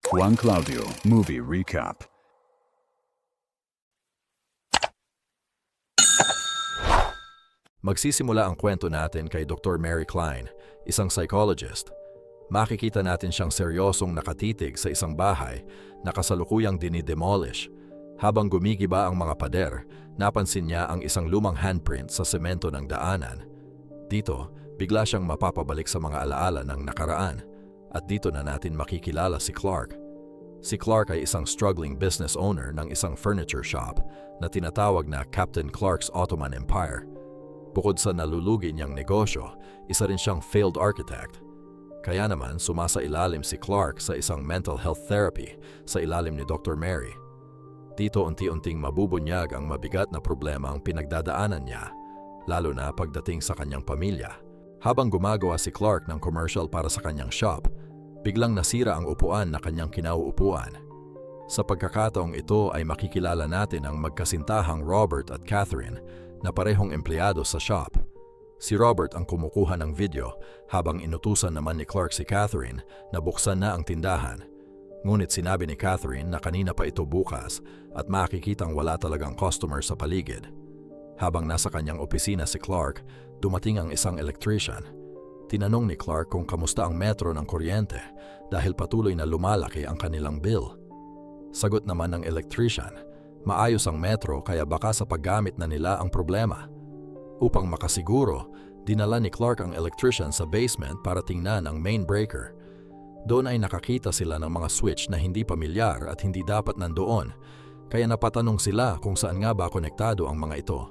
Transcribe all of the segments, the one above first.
Juan Claudio Movie Recap. Magsisimula ang kwento natin kay Dr. Mary Klein, isang psychologist. Makikita natin siyang seryosong nakatitig sa isang bahay na kasalukuyang dinidemolish. Habang gumigiba ang mga pader, napansin niya ang isang lumang handprint sa semento ng daanan. Dito, bigla siyang mapapabalik sa mga alaala ng nakaraan. At dito na natin makikilala si Clark. Si Clark ay isang struggling business owner ng isang furniture shop na tinatawag na Captain Clark's Ottoman Empire. Bukod sa nalulugi niyang negosyo, isa rin siyang failed architect. Kaya naman sumasailalim si Clark sa isang mental health therapy sa ilalim ni Dr. Mary. Dito unti-unting mabubunyag ang mabigat na problema ang pinagdadaanan niya, lalo na pagdating sa kanyang pamilya. Habang gumagawa si Clark ng commercial para sa kanyang shop, biglang nasira ang upuan na kanyang kinauupuan. Sa pagkakataong ito ay makikilala natin ang magkasintahang Robert at Catherine na parehong empleyado sa shop. Si Robert ang kumukuha ng video habang inutusan naman ni Clark si Catherine na buksan na ang tindahan. Ngunit sinabi ni Catherine na kanina pa ito bukas at makikitang wala talagang customer sa paligid. Habang nasa kanyang opisina si Clark, dumating ang isang electrician. Tinanong ni Clark kung kamusta ang metro ng kuryente dahil patuloy na lumalaki ang kanilang bill. Sagot naman ng electrician, maayos ang metro kaya baka sa paggamit na nila ang problema. Upang makasiguro, dinala ni Clark ang electrician sa basement para tingnan ang main breaker. Doon ay nakakita sila ng mga switch na hindi pamilyar at hindi dapat nandoon, kaya napatanong sila kung saan nga ba konektado ang mga ito.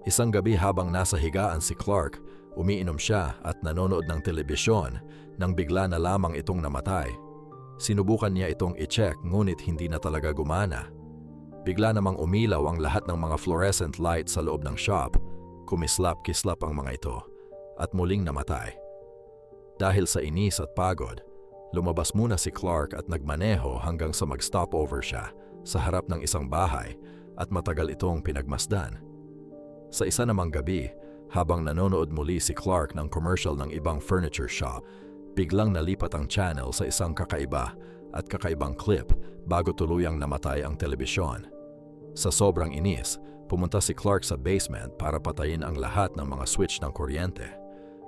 Isang gabi habang nasa higaan si Clark, umiinom siya at nanonood ng telebisyon nang bigla na lamang itong namatay. Sinubukan niya itong i-check ngunit hindi na talaga gumana. Bigla namang umilaw ang lahat ng mga fluorescent light sa loob ng shop. Kumislap-kislap ang mga ito at muling namatay. Dahil sa inis at pagod, lumabas muna si Clark at nagmaneho hanggang sa mag-stopover siya sa harap ng isang bahay at matagal itong pinagmasdan. Sa isa namang gabi, habang nanonood muli si Clark ng commercial ng ibang furniture shop, biglang nalipat ang channel sa isang kakaiba at kakaibang clip bago tuluyang namatay ang telebisyon. Sa sobrang inis, pumunta si Clark sa basement para patayin ang lahat ng mga switch ng kuryente.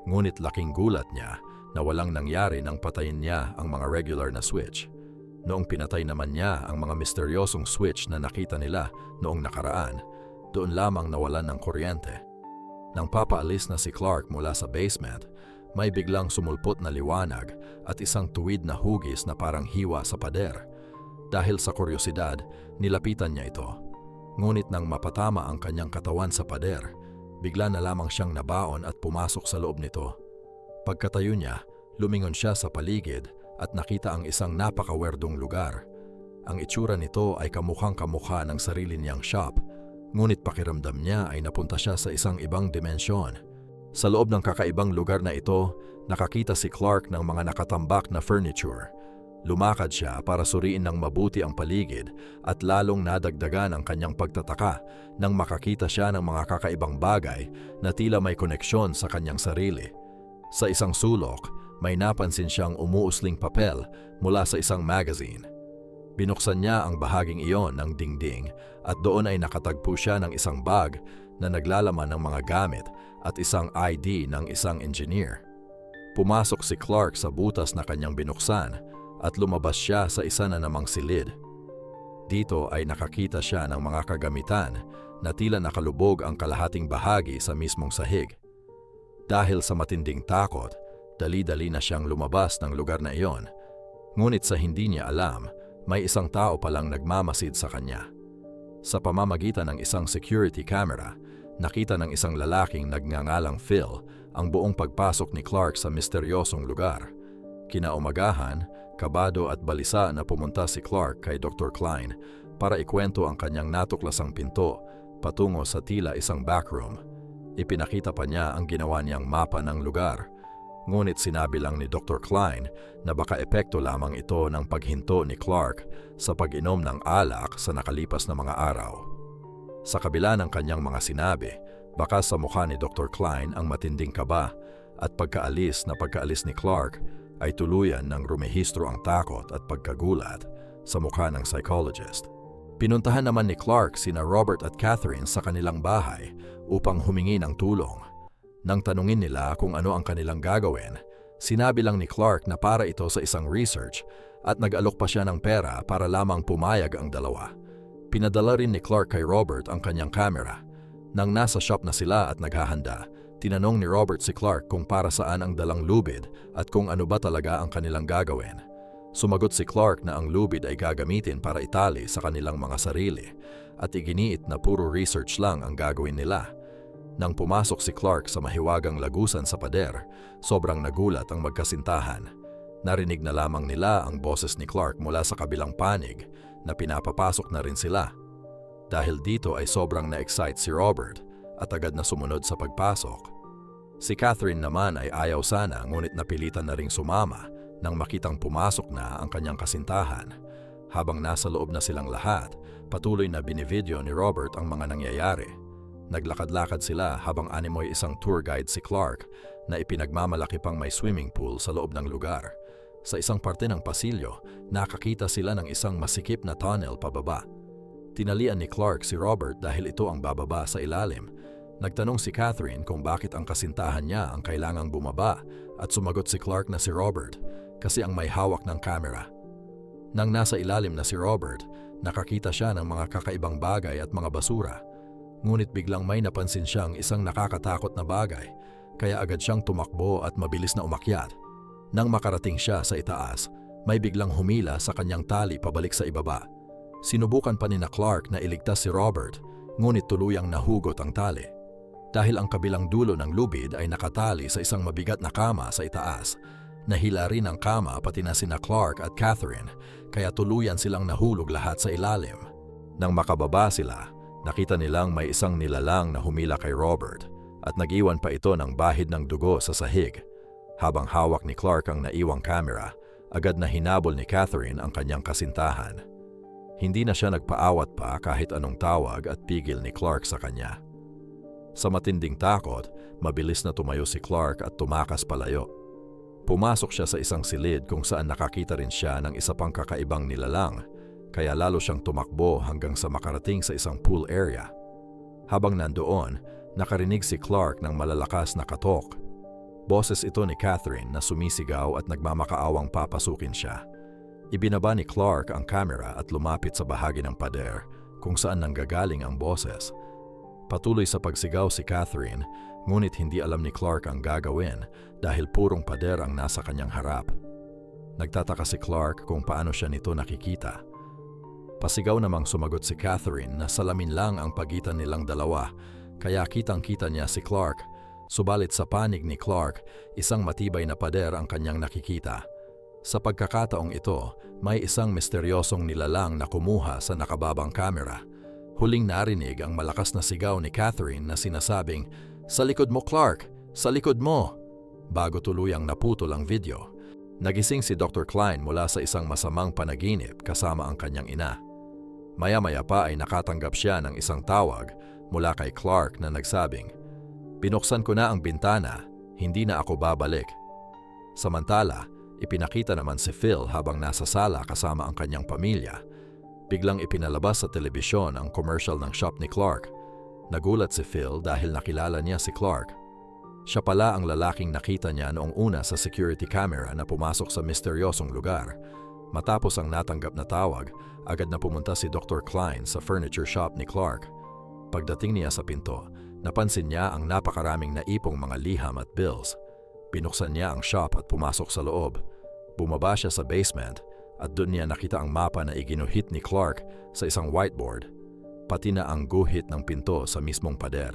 Ngunit laking gulat niya na walang nangyari nang patayin niya ang mga regular na switch. Noong pinatay naman niya ang mga misteryosong switch na nakita nila noong nakaraan, doon lamang nawalan ng kuryente. Nang papaalis na si Clark mula sa basement, may biglang sumulpot na liwanag at isang tuwid na hugis na parang hiwa sa pader. Dahil sa kuryosidad, nilapitan niya ito. Ngunit nang mapatama ang kanyang katawan sa pader, bigla na lamang siyang nabaon at pumasok sa loob nito. Pagkatayo niya, lumingon siya sa paligid at nakita ang isang napakawerdong lugar. Ang itsura nito ay kamukhang-kamukha ng sarili niyang shop, ngunit pakiramdam niya ay napunta siya sa isang ibang dimensyon. Sa loob ng kakaibang lugar na ito, nakakita si Clark ng mga nakatambak na furniture. Lumakad siya para suriin ng mabuti ang paligid at lalong nadagdagan ang kanyang pagtataka nang makakita siya ng mga kakaibang bagay na tila may koneksyon sa kanyang sarili. Sa isang sulok, may napansin siyang umuusling papel mula sa isang magazine. Binuksan niya ang bahaging iyon ng dingding at doon ay nakatagpo siya ng isang bag na naglalaman ng mga gamit at isang ID ng isang engineer. Pumasok si Clark sa butas na kanyang binuksan at lumabas siya sa isa na namang silid. Dito ay nakakita siya ng mga kagamitan na tila nakalubog ang kalahating bahagi sa mismong sahig. Dahil sa matinding takot, dali-dali na siyang lumabas ng lugar na iyon. Ngunit sa hindi niya alam, may isang tao palang nagmamasid sa kanya. Sa pamamagitan ng isang security camera, nakita ng isang lalaking nagngangalang Phil ang buong pagpasok ni Clark sa misteryosong lugar. Kinaumagahan, kabado at balisa na pumunta si Clark kay Dr. Klein para ikwento ang kanyang natuklasang pinto patungo sa tila isang backroom. Ipinakita pa niya ang ginawa niyang mapa ng lugar. Ngunit sinabi lang ni Dr. Klein na baka epekto lamang ito ng paghinto ni Clark sa pag-inom ng alak sa nakalipas na mga araw. Sa kabila ng kanyang mga sinabi, baka sa mukha ni Dr. Klein ang matinding kaba at pagkaalis ni Clark ay tuluyan ng rumehistro ang takot at pagkagulat sa mukha ng psychologist. Pinuntahan naman ni Clark sina Robert at Catherine sa kanilang bahay upang humingi ng tulong. Nang tanungin nila kung ano ang kanilang gagawin, sinabi lang ni Clark na para ito sa isang research at nag-alok pa siya ng pera para lamang pumayag ang dalawa. Pinadala rin ni Clark kay Robert ang kanyang camera. Nang nasa shop na sila at naghahanda, tinanong ni Robert si Clark kung para saan ang dalang lubid at kung ano ba talaga ang kanilang gagawin. Sumagot si Clark na ang lubid ay gagamitin para itali sa kanilang mga sarili at iginiit na puro research lang ang gagawin nila. Nang pumasok si Clark sa mahiwagang lagusan sa pader, sobrang nagulat ang magkasintahan. Narinig na lamang nila ang boses ni Clark mula sa kabilang panig na pinapapasok na rin sila. Dahil dito ay sobrang na-excite si Robert at agad na sumunod sa pagpasok. Si Catherine naman ay ayaw sana ngunit napilitan na ring sumama nang makitang pumasok na ang kanyang kasintahan. Habang nasa loob na silang lahat, patuloy na binivideo ni Robert ang mga nangyayari. Naglakad-lakad sila habang animoy isang tour guide si Clark na ipinagmamalaki pang may swimming pool sa loob ng lugar. Sa isang parte ng pasilyo, nakakita sila ng isang masikip na tunnel pababa. Tinalian ni Clark si Robert dahil ito ang bababa sa ilalim. Nagtanong si Catherine kung bakit ang kasintahan niya ang kailangang bumaba at sumagot si Clark na si Robert kasi ang may hawak ng camera. Nang nasa ilalim na si Robert, nakakita siya ng mga kakaibang bagay at mga basura. Ngunit biglang may napansin siyang isang nakakatakot na bagay, kaya agad siyang tumakbo at mabilis na umakyat. Nang makarating siya sa itaas, may biglang humila sa kanyang tali pabalik sa ibaba. Sinubukan pa ni Clark na iligtas si Robert, ngunit tuluyang nahugot ang tali. Dahil ang kabilang dulo ng lubid ay nakatali sa isang mabigat na kama sa itaas, nahila rin ang kama pati na sina Clark at Catherine, kaya tuluyan silang nahulog lahat sa ilalim. Nang makababa sila, nakita nilang may isang nilalang na humila kay Robert at nag-iwan pa ito ng bahid ng dugo sa sahig. Habang hawak ni Clark ang naiwang camera, agad na hinabol ni Catherine ang kanyang kasintahan. Hindi na siya nagpaawat pa kahit anong tawag at pigil ni Clark sa kanya. Sa matinding takot, mabilis na tumayo si Clark at tumakas palayo. Pumasok siya sa isang silid kung saan nakakita rin siya ng isa pang kakaibang nilalang, kaya lalo siyang tumakbo hanggang sa makarating sa isang pool area. Habang nandoon, nakarinig si Clark ng malalakas na katok. Boses ito ni Catherine na sumisigaw at nagmamakaawang papasukin siya. Ibinaba ni Clark ang camera at lumapit sa bahagi ng pader kung saan nanggagaling ang boses. Patuloy sa pagsigaw si Catherine, ngunit hindi alam ni Clark ang gagawin dahil purong pader ang nasa kanyang harap. Nagtataka si Clark kung paano siya nito nakikita. Pasigaw namang sumagot si Catherine na salamin lang ang pagitan nilang dalawa, kaya kitang-kita niya si Clark. Subalit sa panig ni Clark, isang matibay na pader ang kanyang nakikita. Sa pagkakataong ito, may isang misteryosong nilalang na kumuha sa nakababang kamera. Huling narinig ang malakas na sigaw ni Catherine na sinasabing, "Sa likod mo, Clark! Sa likod mo!" Bago tuluyang naputol ang video. Nagising si Dr. Klein mula sa isang masamang panaginip kasama ang kanyang ina. Maya-maya pa ay nakatanggap siya ng isang tawag mula kay Clark na nagsabing, "Binuksan ko na ang bintana, hindi na ako babalik." Samantala, ipinakita naman si Phil habang nasa sala kasama ang kanyang pamilya. Biglang ipinalabas sa telebisyon ang commercial ng shop ni Clark. Nagulat si Phil dahil nakilala niya si Clark. Siya pala ang lalaking nakita niya noong una sa security camera na pumasok sa misteryosong lugar. Matapos ang natanggap na tawag, agad na pumunta si Dr. Klein sa furniture shop ni Clark. Pagdating niya sa pinto, napansin niya ang napakaraming naipong mga liham at bills. Binuksan niya ang shop at pumasok sa loob. Bumaba siya sa basement at doon niya nakita ang mapa na iginuhit ni Clark sa isang whiteboard, pati na ang guhit ng pinto sa mismong pader.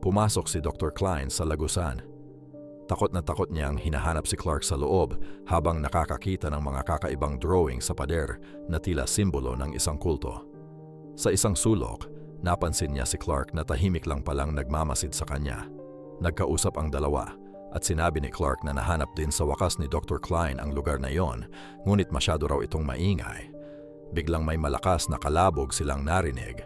Pumasok si Dr. Klein sa lagusan. Takot na takot niyang hinahanap si Clark sa loob habang nakakakita ng mga kakaibang drawing sa pader na tila simbolo ng isang kulto. Sa isang sulok, napansin niya si Clark na tahimik lang palang nagmamasid sa kanya. Nagkausap ang dalawa at sinabi ni Clark na nahanap din sa wakas ni Dr. Klein ang lugar na yon, ngunit masyado raw itong maingay. Biglang may malakas na kalabog silang narinig.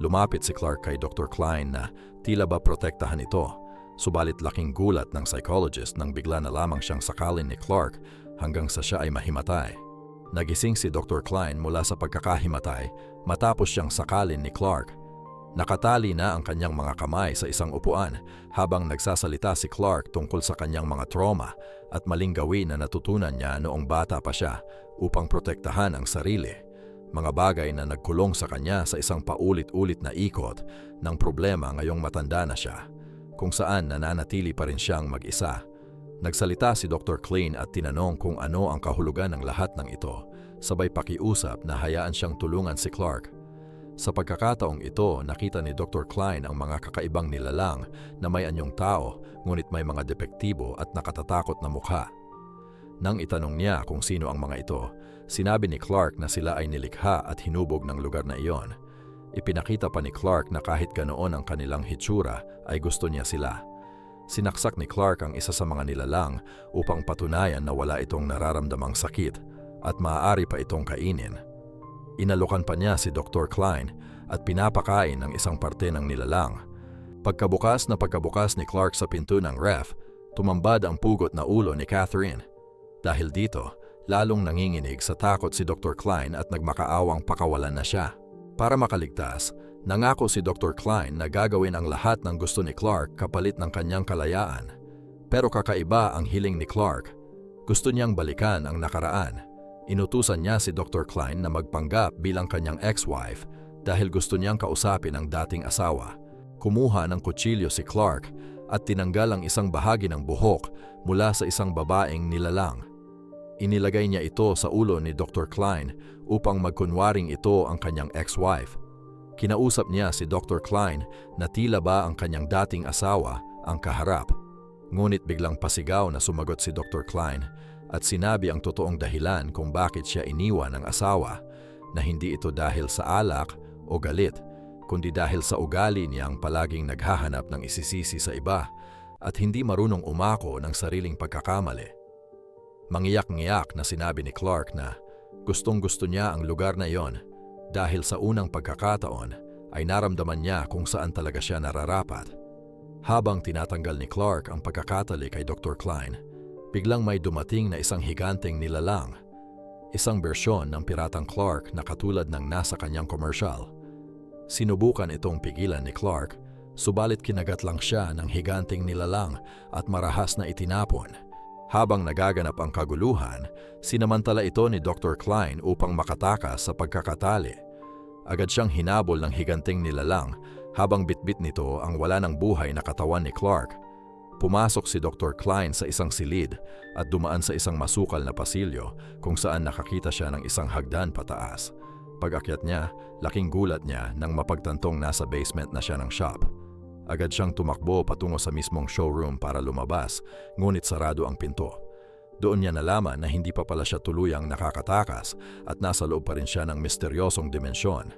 Lumapit si Clark kay Dr. Klein na tila ba protektahan ito, Subalit laking gulat ng psychologist nang bigla na lamang siyang sakalin ni Clark hanggang sa siya ay mahimatay. Nagising si Dr. Klein mula sa pagkakahimatay matapos siyang sakalin ni Clark. Nakatali na ang kanyang mga kamay sa isang upuan habang nagsasalita si Clark tungkol sa kanyang mga trauma at maling gawin na natutunan niya noong bata pa siya upang protektahan ang sarili. Mga bagay na nagkulong sa kanya sa isang paulit-ulit na ikot ng problema ngayong matanda na siya, kung saan nananatili pa rin siyang mag-isa. Nagsalita si Dr. Klein at tinanong kung ano ang kahulugan ng lahat ng ito, sabay pakiusap na hayaan siyang tulungan si Clark. Sa pagkakataong ito, nakita ni Dr. Klein ang mga kakaibang nilalang na may anyong tao ngunit may mga depektibo at nakatatakot na mukha. Nang itanong niya kung sino ang mga ito, sinabi ni Clark na sila ay nilikha at hinubog ng lugar na iyon. Ipinakita pa ni Clark na kahit ganoon ang kanilang hitsura ay gusto niya sila. Sinaksak ni Clark ang isa sa mga nilalang upang patunayan na wala itong nararamdamang sakit at maaari pa itong kainin. Inalukan pa niya si Dr. Klein at pinapakain ng isang parte ng nilalang. Pagkabukas ni Clark sa pinto ng ref, tumambad ang pugot na ulo ni Catherine. Dahil dito, lalong nanginginig sa takot si Dr. Klein at nagmakaawang pakawalan na siya. Para makaligtas, nangako si Dr. Klein na gagawin ang lahat ng gusto ni Clark kapalit ng kanyang kalayaan. Pero kakaiba ang hiling ni Clark. Gusto niyang balikan ang nakaraan. Inutusan niya si Dr. Klein na magpanggap bilang kanyang ex-wife dahil gusto niyang kausapin ang dating asawa. Kumuha ng kutsilyo si Clark at tinanggal ang isang bahagi ng buhok mula sa isang babaeng nilalang. Inilagay niya ito sa ulo ni Dr. Klein upang magkunwaring ito ang kanyang ex-wife. Kinausap niya si Dr. Klein na tila ba ang kanyang dating asawa ang kaharap. Ngunit biglang pasigaw na sumagot si Dr. Klein at sinabi ang totoong dahilan kung bakit siya iniwan ng asawa, na hindi ito dahil sa alak o galit, kundi dahil sa ugali niyang palaging naghahanap ng isisisi sa iba at hindi marunong umako ng sariling pagkakamali. Mangiyak-ngiyak na sinabi ni Clark na gustong-gusto niya ang lugar na iyon dahil sa unang pagkakataon ay naramdaman niya kung saan talaga siya nararapat. Habang tinatanggal ni Clark ang pagkakatali kay Dr. Klein, biglang may dumating na isang higanteng nilalang. Isang bersyon ng Piratang Clark na katulad ng nasa kanyang commercial. Sinubukan itong pigilan ni Clark, subalit kinagat lang siya ng higanteng nilalang at marahas na itinapon. Habang nagaganap ang kaguluhan, sinamantala ito ni Dr. Klein upang makatakas sa pagkakatali. Agad siyang hinabol ng higanteng nilalang habang bitbit nito ang wala ng buhay na katawan ni Clark. Pumasok si Dr. Klein sa isang silid at dumaan sa isang masukal na pasilyo kung saan nakakita siya ng isang hagdan pataas. Pag-akyat niya, laking gulat niya nang mapagtantong nasa basement na siya ng shop. Agad siyang tumakbo patungo sa mismong showroom para lumabas, ngunit sarado ang pinto. Doon niya nalaman na hindi pa pala siya tuluyang nakakatakas at nasa loob pa rin siya ng misteryosong dimensyon.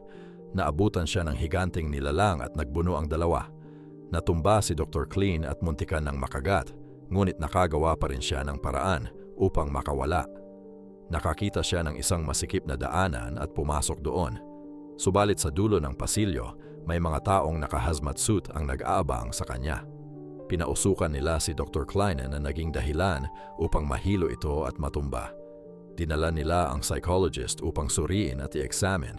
Naabutan siya ng higanteng nilalang at nagbuno ang dalawa. Natumba si Dr. Klein at muntikan ng makagat, ngunit nakagawa pa rin siya ng paraan upang makawala. Nakakita siya ng isang masikip na daanan at pumasok doon. Subalit sa dulo ng pasilyo, may mga taong naka-hazmat suit ang nag-aabang sa kanya. Pinausukan nila si Dr. Klein na naging dahilan upang mahilo ito at matumba. Dinala nila ang psychologist upang suriin at i-examine.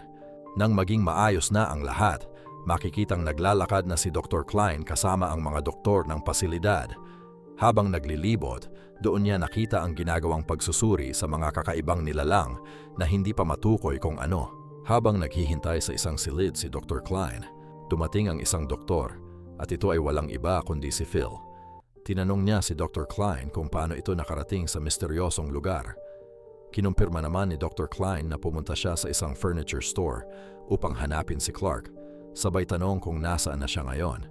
Nang maging maayos na ang lahat, makikitang naglalakad na si Dr. Klein kasama ang mga doktor ng pasilidad. Habang naglilibot, doon niya nakita ang ginagawang pagsusuri sa mga kakaibang nilalang na hindi pa matukoy kung ano. Habang naghihintay sa isang silid si Dr. Klein, dumating ang isang doktor at ito ay walang iba kundi si Phil. Tinanong niya si Dr. Klein kung paano ito nakarating sa misteryosong lugar. Kinumpirma naman ni Dr. Klein na pumunta siya sa isang furniture store upang hanapin si Clark. Sabay tanong kung nasaan na siya ngayon.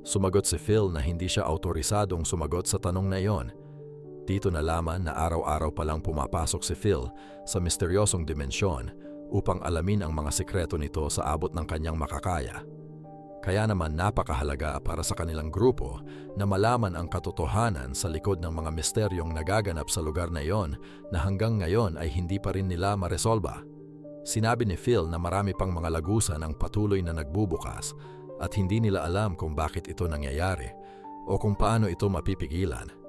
Sumagot si Phil na hindi siya autorisadong sumagot sa tanong na iyon. Dito nalaman na araw-araw palang pumapasok si Phil sa misteryosong dimensyon upang alamin ang mga sikreto nito sa abot ng kanyang makakaya. Kaya naman napakahalaga para sa kanilang grupo na malaman ang katotohanan sa likod ng mga misteryong nagaganap sa lugar na iyon na hanggang ngayon ay hindi pa rin nila maresolba. Sinabi ni Phil na marami pang mga lagusan ang patuloy na nagbubukas at hindi nila alam kung bakit ito nangyayari. o kung paano ito mapipigilan.